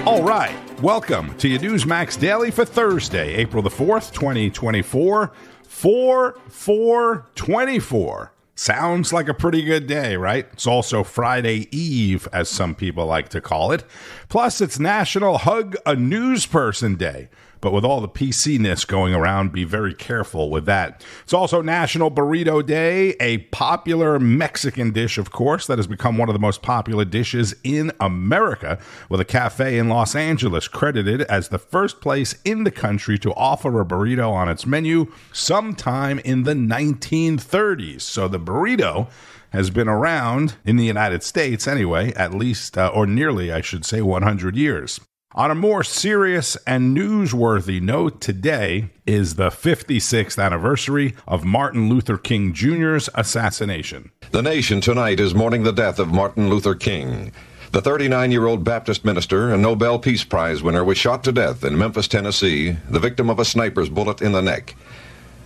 All right, welcome to your Newsmax Daily for Thursday, April the 4th, 2024, 4/4/24. Sounds like a pretty good day, right? It's also Friday Eve, as some people like to call it. Plus, it's National Hug a News Person Day. But with all the PC-ness going around, be very careful with that. It's also National Burrito Day, a popular Mexican dish, of course, that has become one of the most popular dishes in America, with a cafe in Los Angeles credited as the first place in the country to offer a burrito on its menu sometime in the 1930s. So the burrito has been around in the United States anyway, at least, or nearly, I should say, 100 years. On a more serious and newsworthy note, today is the 56th anniversary of Martin Luther King Jr.'s assassination. The nation tonight is mourning the death of Martin Luther King. The 39-year-old Baptist minister and Nobel Peace Prize winner was shot to death in Memphis, Tennessee, the victim of a sniper's bullet in the neck.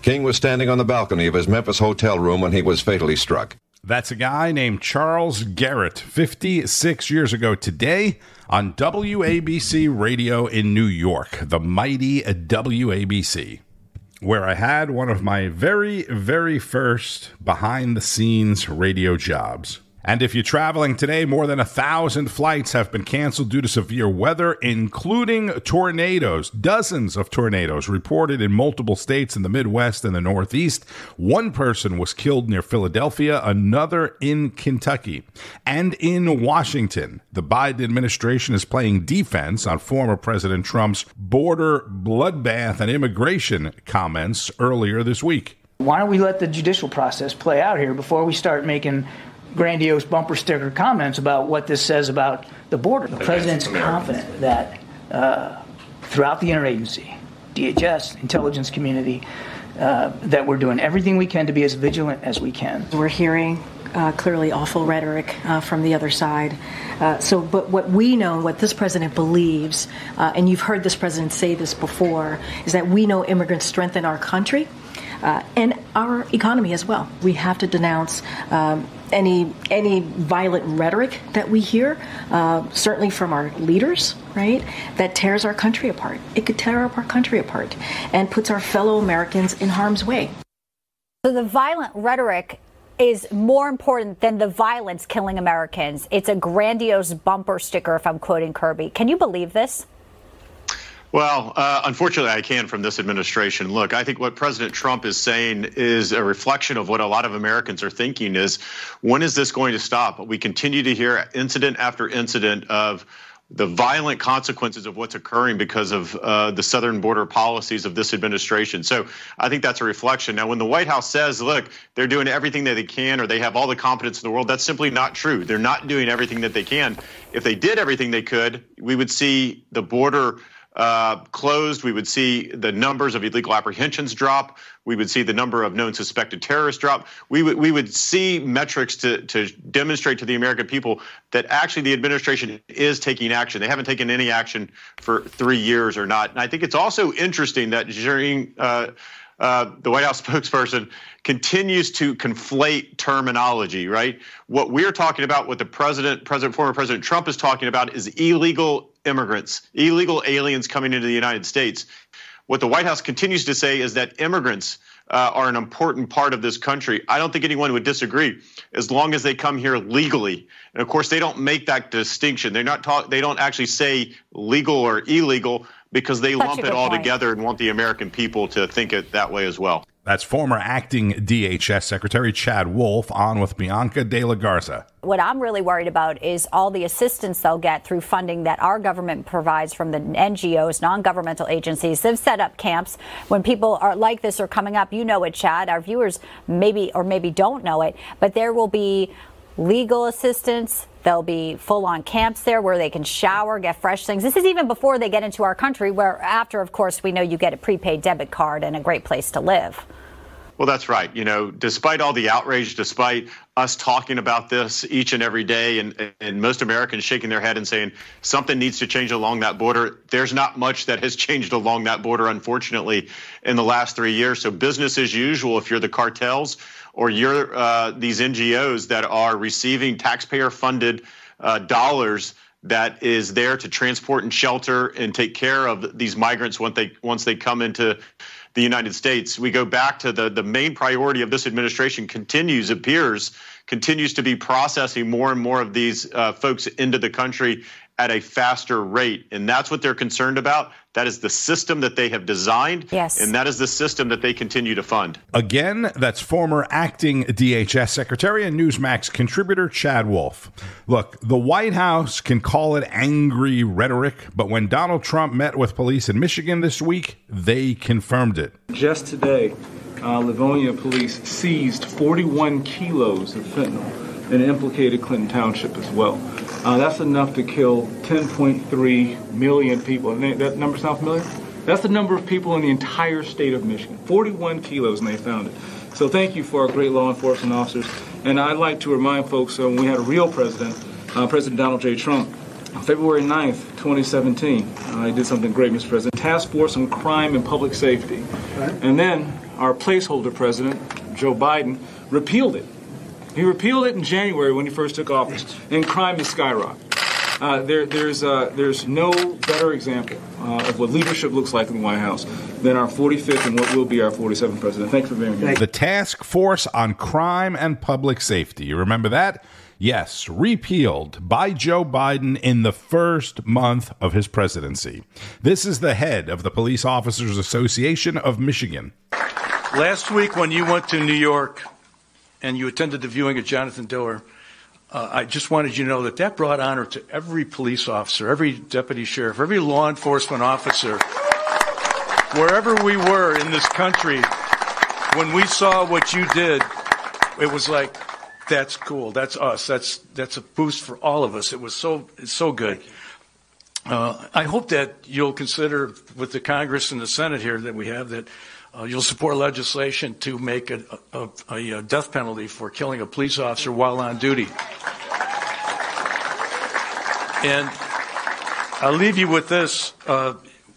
King was standing on the balcony of his Memphis hotel room when he was fatally struck. That's a guy named Charles Garrett, 56 years ago today, on WABC Radio in New York, the mighty WABC, where I had one of my very, very first behind-the-scenes radio jobs. And if you're traveling today, more than 1,000 flights have been canceled due to severe weather, including tornadoes. Dozens of tornadoes reported in multiple states in the Midwest and the Northeast. One person was killed near Philadelphia, another in Kentucky. And in Washington, the Biden administration is playing defense on former President Trump's border bloodbath and immigration comments earlier this week. Why don't we let the judicial process play out here before we start making grandiose bumper sticker comments about what this says about the border? The president's confident that throughout the interagency, DHS, intelligence community, that we're doing everything we can to be as vigilant as we can. We're hearing clearly awful rhetoric from the other side. But what we know, what this president believes, and you've heard this president say this before, is that we know immigrants strengthen our country and our economy as well. We have to denounce any violent rhetoric that we hear, certainly from our leaders, right, that tears our country apart. It could tear up our country apart and puts our fellow Americans in harm's way. So the violent rhetoric is more important than the violence killing Americans. It's a grandiose bumper sticker, if I'm quoting Kirby. Can you believe this? Well, unfortunately, I can from this administration. Look, I think what President Trump is saying is a reflection of what a lot of Americans are thinking is, when is this going to stop? We continue to hear incident after incident of the violent consequences of what's occurring because of the southern border policies of this administration. So I think that's a reflection. Now, when the White House says, look, they're doing everything that they can or they have all the competence in the world, that's simply not true. They're not doing everything that they can. If they did everything they could, we would see the border closed. We would see the numbers of illegal apprehensions drop. We would see the number of known suspected terrorists drop. We would see metrics to demonstrate to the American people that actually the administration is taking action. They haven't taken any action for 3 years or not. And I think it's also interesting that during the White House spokesperson continues to conflate terminology, right? What we're talking about, what the former President Trump is talking about is illegal immigrants, illegal aliens coming into the United States. What the White House continues to say is that immigrants are an important part of this country. I don't think anyone would disagree as long as they come here legally. And of course, they don't make that distinction. They don't actually say legal or illegal because they lump it all together and want the American people to think it that way as well. That's former acting DHS Secretary Chad Wolf on with Bianca De La Garza. What I'm really worried about is all the assistance they'll get through funding that our government provides from the NGOs, non-governmental agencies. They've set up camps when people are like this are coming up. You know it, Chad. Our viewers maybe don't know it, but there will be legal assistance. There'll be full-on camps there where they can shower, get fresh things. This is even before they get into our country, where after, of course, we know you get a prepaid debit card and a great place to live. Well, that's right. You know, despite all the outrage, despite us talking about this each and every day, and most Americans shaking their head and saying something needs to change along that border, there's not much that has changed along that border, unfortunately, in the last 3 years. So business as usual if you're the cartels or you're these NGOs that are receiving taxpayer-funded dollars that is there to transport and shelter and take care of these migrants once they come into the United States. We go back to the main priority of this administration continues to be processing more and more of these folks into the country at a faster rate. And that's what they're concerned about. That is the system that they have designed. Yes. And that is the system that they continue to fund. Again, that's former acting DHS Secretary and Newsmax contributor Chad Wolf. Look, the White House can call it angry rhetoric, but when Donald Trump met with police in Michigan this week, they confirmed it. Just today, Livonia police seized 41 kilos of fentanyl and implicated Clinton Township as well. That's enough to kill 10.3 million people. That number sound familiar? That's the number of people in the entire state of Michigan. 41 kilos, and they found it. So thank you for our great law enforcement officers. And I'd like to remind folks, when we had a real president, President Donald J. Trump, on February 9th, 2017, he did something great, Mr. President. Task Force on Crime and Public Safety. Right. And then our placeholder president, Joe Biden, repealed it. He repealed it in January when he first took office, and crime is skyrocketing. There's no better example of what leadership looks like in the White House than our 45th and what will be our 47th president. Thanks for being here. The Task Force on Crime and Public Safety. You remember that? Yes, repealed by Joe Biden in the first month of his presidency. This is the head of the Police Officers Association of Michigan. Last week when you went to New York and you attended the viewing of Jonathan Diller, I just wanted you to know that brought honor to every police officer, every deputy sheriff, every law enforcement officer, wherever we were in this country. When we saw what you did, it was like, that's cool. That's us. That's a boost for all of us. It's so good. I hope that you'll consider with the Congress and the Senate here that we have that you'll support legislation to make a death penalty for killing a police officer while on duty. And I'll leave you with this.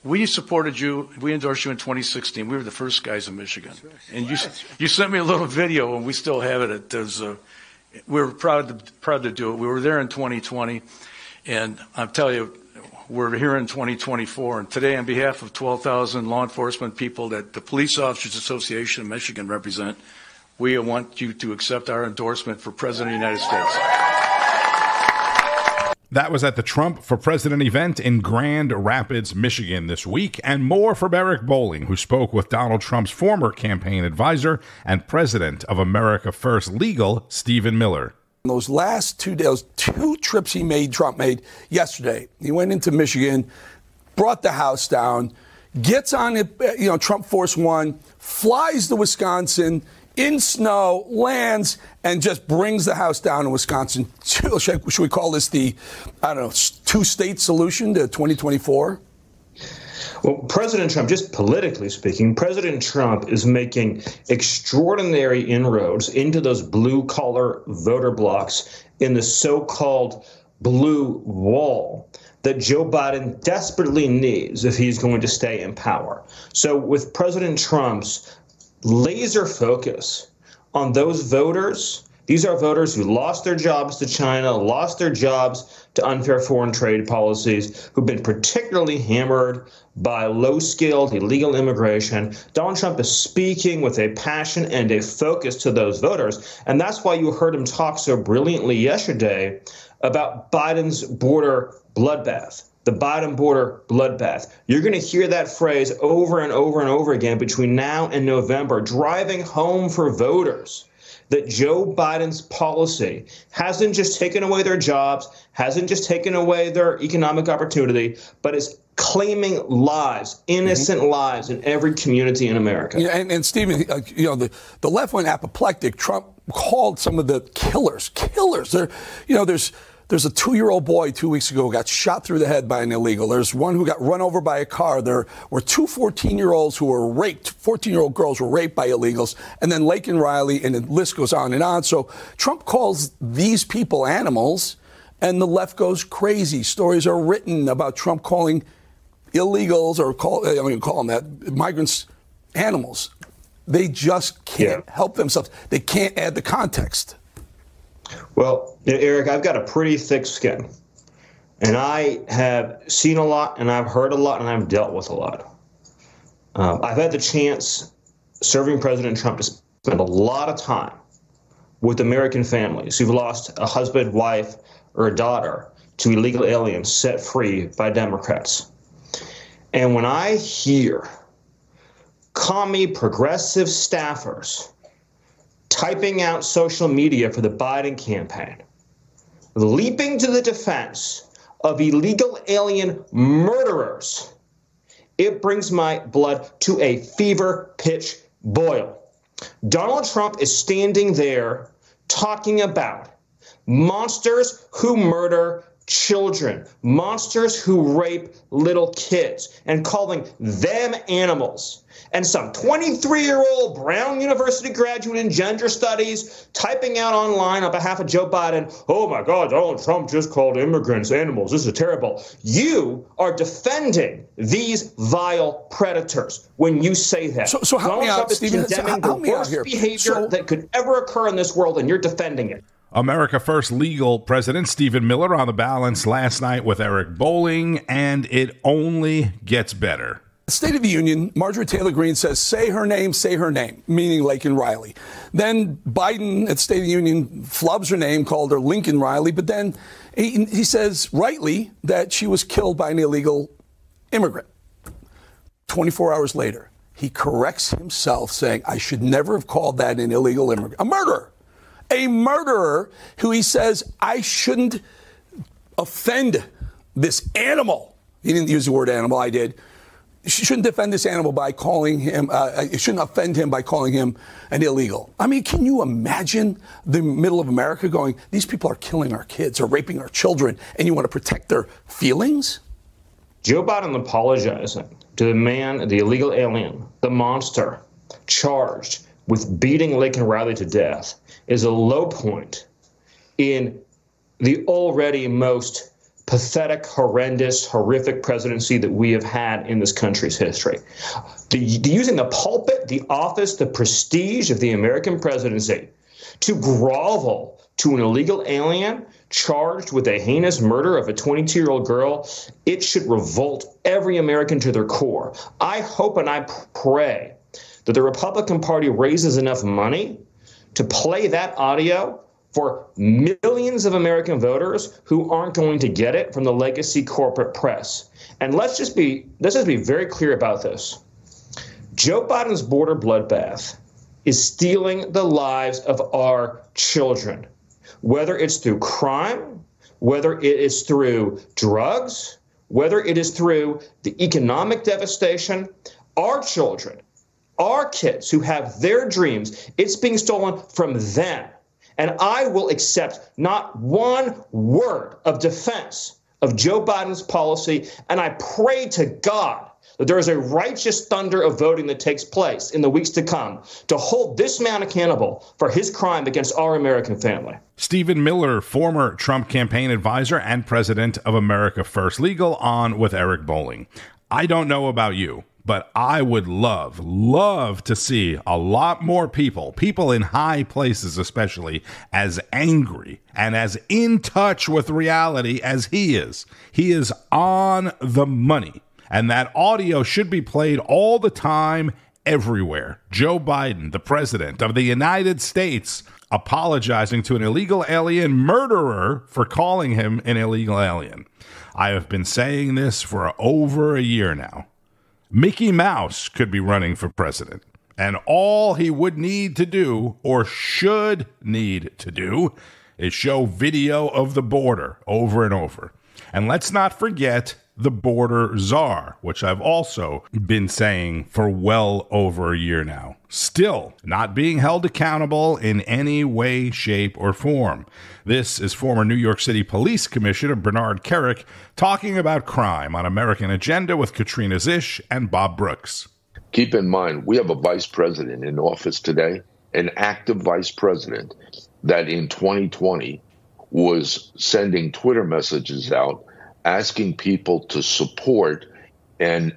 We supported you. We endorsed you in 2016. We were the first guys in Michigan. And you sent me a little video, and we still have it. We were proud to do it. We were there in 2020. And I'm telling you, we're here in 2024, and today, on behalf of 12,000 law enforcement people that the Police Officers Association of Michigan represent, we want you to accept our endorsement for President of the United States. That was at the Trump for President event in Grand Rapids, Michigan this week, and more from Eric Bolling, who spoke with Donald Trump's former campaign advisor and president of America First Legal, Stephen Miller. Those last 2 days, 2 trips Trump made yesterday. He went into Michigan, brought the House down, gets on it, Trump Force One, flies to Wisconsin in snow, lands, and just brings the House down in Wisconsin. Should we call this the, two-state solution to 2024? Well, President Trump, just politically speaking, President Trump is making extraordinary inroads into those blue-collar voter blocks in the so-called blue wall that Joe Biden desperately needs if he's going to stay in power. So with President Trump's laser focus on those voters, these are voters who lost their jobs to China, lost their jobs to unfair foreign trade policies, who've been particularly hammered by low-skilled illegal immigration. Donald Trump is speaking with a passion and a focus to those voters. And that's why you heard him talk so brilliantly yesterday about Biden's border bloodbath. The Biden border bloodbath. You're going to hear that phrase over and over and over again between now and November, driving home for voters that Joe Biden's policy hasn't just taken away their jobs, hasn't just taken away their economic opportunity, but is claiming lives, innocent lives in every community in America. Yeah, and Stephen, the left went apoplectic. Trump called some of the killers. There's a 2-year-old boy 2 weeks ago who got shot through the head by an illegal. There's one who got run over by a car. There were 2 14-year-olds who were raped. 14-year-old girls were raped by illegals. And then Lake and Riley, and the list goes on and on. So Trump calls these people animals, and the left goes crazy. Stories are written about Trump calling illegals, or call them that, migrants, animals. They just can't help themselves. They can't add the context. Well, Eric, I've got a pretty thick skin. And I have seen a lot, and I've heard a lot, and I've dealt with a lot. I've had the chance, serving President Trump, to spend a lot of time with American families who've lost a husband, wife, or a daughter to illegal aliens set free by Democrats. And when I hear commie progressive staffers typing out social media for the Biden campaign, leaping to the defense of illegal alien murderers, it brings my blood to a fever pitch boil. Donald Trump is standing there talking about monsters who murder children, monsters who rape little kids, and calling them animals. And some 23-year-old Brown University graduate in gender studies typing out online on behalf of Joe Biden, oh my God, Donald Trump just called immigrants animals. This is terrible. You are defending these vile predators when you say that. So help me out, Stephen. Condemning the worst behavior that could ever occur in this world, and you're defending it. America First legal president Stephen Miller on The Balance last night with Eric Bolling, and it only gets better. State of the Union, Marjorie Taylor Greene says, say her name, meaning Laken Riley. Then Biden at State of the Union flubs her name, called her Lincoln Riley, but then he says, rightly, that she was killed by an illegal immigrant. 24 hours later, he corrects himself, saying, I should never have called that an illegal immigrant. A murderer. A murderer who he says, I shouldn't offend this animal. He didn't use the word animal, I did. She shouldn't defend this animal by calling him, it shouldn't offend him by calling him an illegal. I mean, can you imagine the middle of America going, these people are killing our kids or raping our children, and you want to protect their feelings? Joe Biden apologizing to the man, the illegal alien, the monster, charged with beating Laken Riley to death is a low point in the already most pathetic, horrendous, horrific presidency that we have had in this country's history. Using the pulpit, the office, the prestige of the American presidency to grovel to an illegal alien charged with a heinous murder of a 22-year-old girl, it should revolt every American to their core. I hope and I pray that the Republican Party raises enough money to play that audio for millions of American voters who aren't going to get it from the legacy corporate press. And let's just be very clear about this. Joe Biden's border bloodbath is stealing the lives of our children, whether it's through crime, whether it is through drugs, whether it is through the economic devastation. Our children, our kids who have their dreams, it's being stolen from them. And I will accept not one word of defense of Joe Biden's policy. And I pray to God that there is a righteous thunder of voting that takes place in the weeks to come to hold this man accountable for his crime against our American family. Stephen Miller, former Trump campaign advisor and president of America First Legal, on with Eric Bolling. I don't know about you, but I would love to see a lot more people in high places especially, as angry and as in touch with reality as he is. He is on the money, and that audio should be played all the time, everywhere. Joe Biden, the president of the United States, apologizing to an illegal alien murderer for calling him an illegal alien. I have been saying this for over a year now. Mickey Mouse could be running for president, and all he would need to do, or should need to do, is show video of the border over and over. And let's not forget the border czar, which I've also been saying for well over a year now. Still not being held accountable in any way, shape, or form. This is former New York City Police Commissioner Bernard Kerik talking about crime on American Agenda with Katrina Zish and Bob Brooks. Keep in mind, we have a vice president in office today, an active vice president that in 2020 was sending Twitter messages out asking people to support and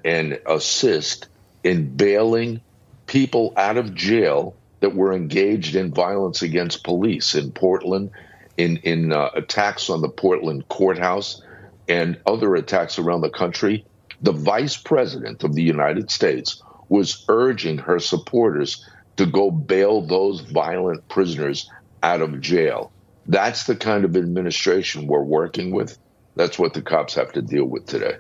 assist in bailing people out of jail that were engaged in violence against police in Portland, in attacks on the Portland courthouse, and other attacks around the country, the vice president of the United States was urging her supporters to go bail those violent prisoners out of jail. That's the kind of administration we're working with. That's what the cops have to deal with today.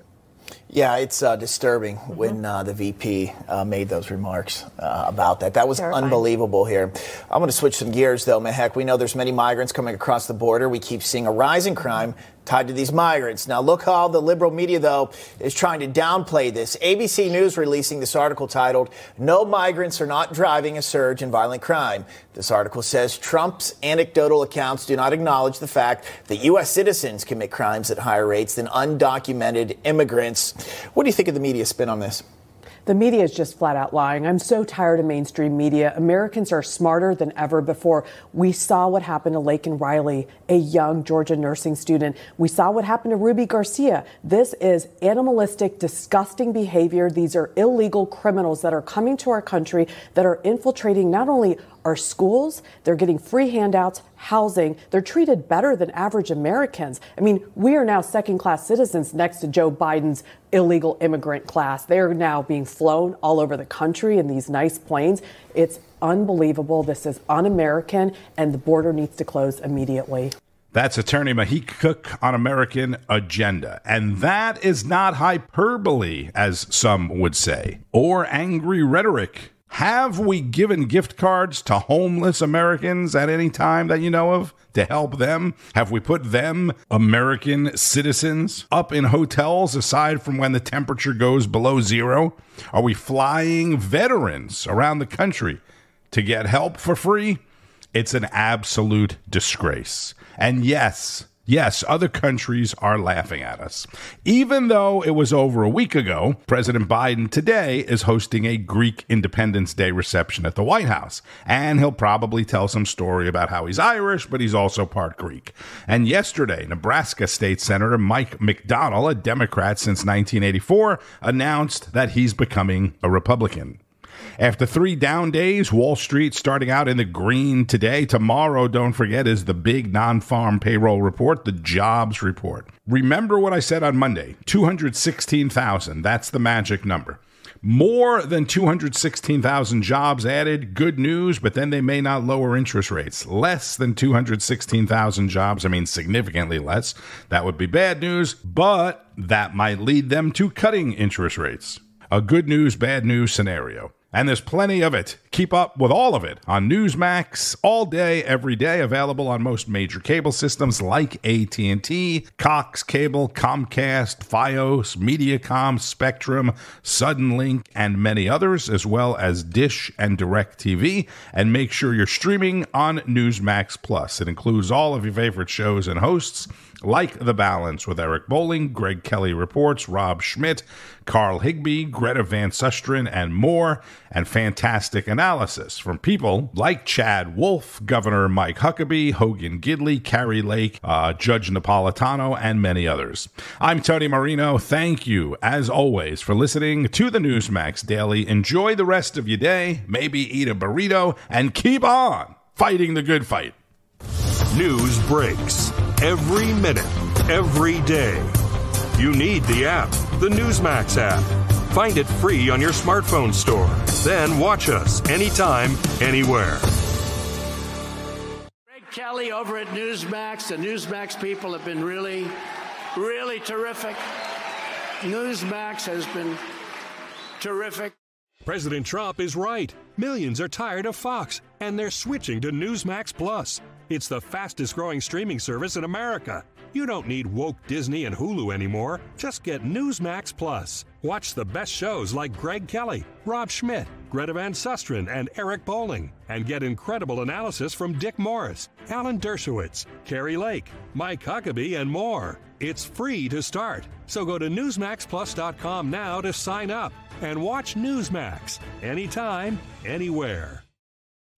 Yeah, it's disturbing when the VP made those remarks about that. That was unbelievable here. I'm going to switch some gears, though, Mehek. We know there's many migrants coming across the border. We keep seeing a rise in crime tied to these migrants. Now, look how the liberal media, though, is trying to downplay this. ABC News releasing this article titled, "No Migrants Are Not Driving a Surge in Violent Crime." This article says Trump's anecdotal accounts do not acknowledge the fact that U.S. citizens commit crimes at higher rates than undocumented immigrants. What do you think of the media spin on this? The media is just flat out lying. I'm so tired of mainstream media. Americans are smarter than ever before. We saw what happened to Laken Riley, a young Georgia nursing student. We saw what happened to Ruby Garcia. This is animalistic, disgusting behavior. These are illegal criminals that are coming to our country, that are infiltrating not only our schools, they're getting free handouts, housing. They're treated better than average Americans. I mean, we are now second-class citizens next to Joe Biden's illegal immigrant class. They're now being flown all over the country in these nice planes. It's unbelievable. This is un-American, and the border needs to close immediately. That's attorney Mahik Cook on American Agenda. And that is not hyperbole, as some would say, or angry rhetoric. Have we given gift cards to homeless Americans at any time that you know of to help them? Have we put them, American citizens, up in hotels aside from when the temperature goes below zero? Are we flying veterans around the country to get help for free? It's an absolute disgrace. And yes, other countries are laughing at us. Even though it was over a week ago, President Biden today is hosting a Greek Independence Day reception at the White House. And he'll probably tell some story about how he's Irish, but he's also part Greek. And yesterday, Nebraska State Senator Mike McDonnell, a Democrat since 1984, announced that he's becoming a Republican. After 3 down days, Wall Street starting out in the green today. Tomorrow, don't forget, is the big non-farm payroll report, the jobs report. Remember what I said on Monday, 216,000. That's the magic number. More than 216,000 jobs added. Good news, but then they may not lower interest rates. Less than 216,000 jobs, I mean significantly less. That would be bad news, but that might lead them to cutting interest rates. A good news, bad news scenario. And there's plenty of it. Keep up with all of it on Newsmax all day, every day, available on most major cable systems like AT&T, Cox Cable, Comcast, Fios, Mediacom, Spectrum, Suddenlink, and many others, as well as Dish and DirecTV. And make sure you're streaming on Newsmax Plus. It includes all of your favorite shows and hosts, like The Balance with Eric Bolling, Greg Kelly Reports, Rob Schmidt, Carl Higbee, Greta Van Susteren, and more, and fantastic analysis from people like Chad Wolf, Governor Mike Huckabee, Hogan Gidley, Carrie Lake, Judge Napolitano, and many others. I'm Tony Marino. Thank you, as always, for listening to the Newsmax Daily. Enjoy the rest of your day, maybe eat a burrito, and keep on fighting the good fight. News breaks every minute, every day. You need the app, the Newsmax app. Find it free on your smartphone store. Then watch us anytime, anywhere. Greg Kelly over at Newsmax. The Newsmax people have been really, really terrific. Newsmax has been terrific. President Trump is right. Millions are tired of Fox, and they're switching to Newsmax Plus. It's the fastest growing streaming service in America. You don't need woke Disney and Hulu anymore. Just get Newsmax Plus. Watch the best shows like Greg Kelly, Rob Schmidt, Greta Van Susteren, and Eric Bolling. And get incredible analysis from Dick Morris, Alan Dershowitz, Carrie Lake, Mike Huckabee, and more. It's free to start. So go to NewsmaxPlus.com now to sign up and watch Newsmax anytime, anywhere.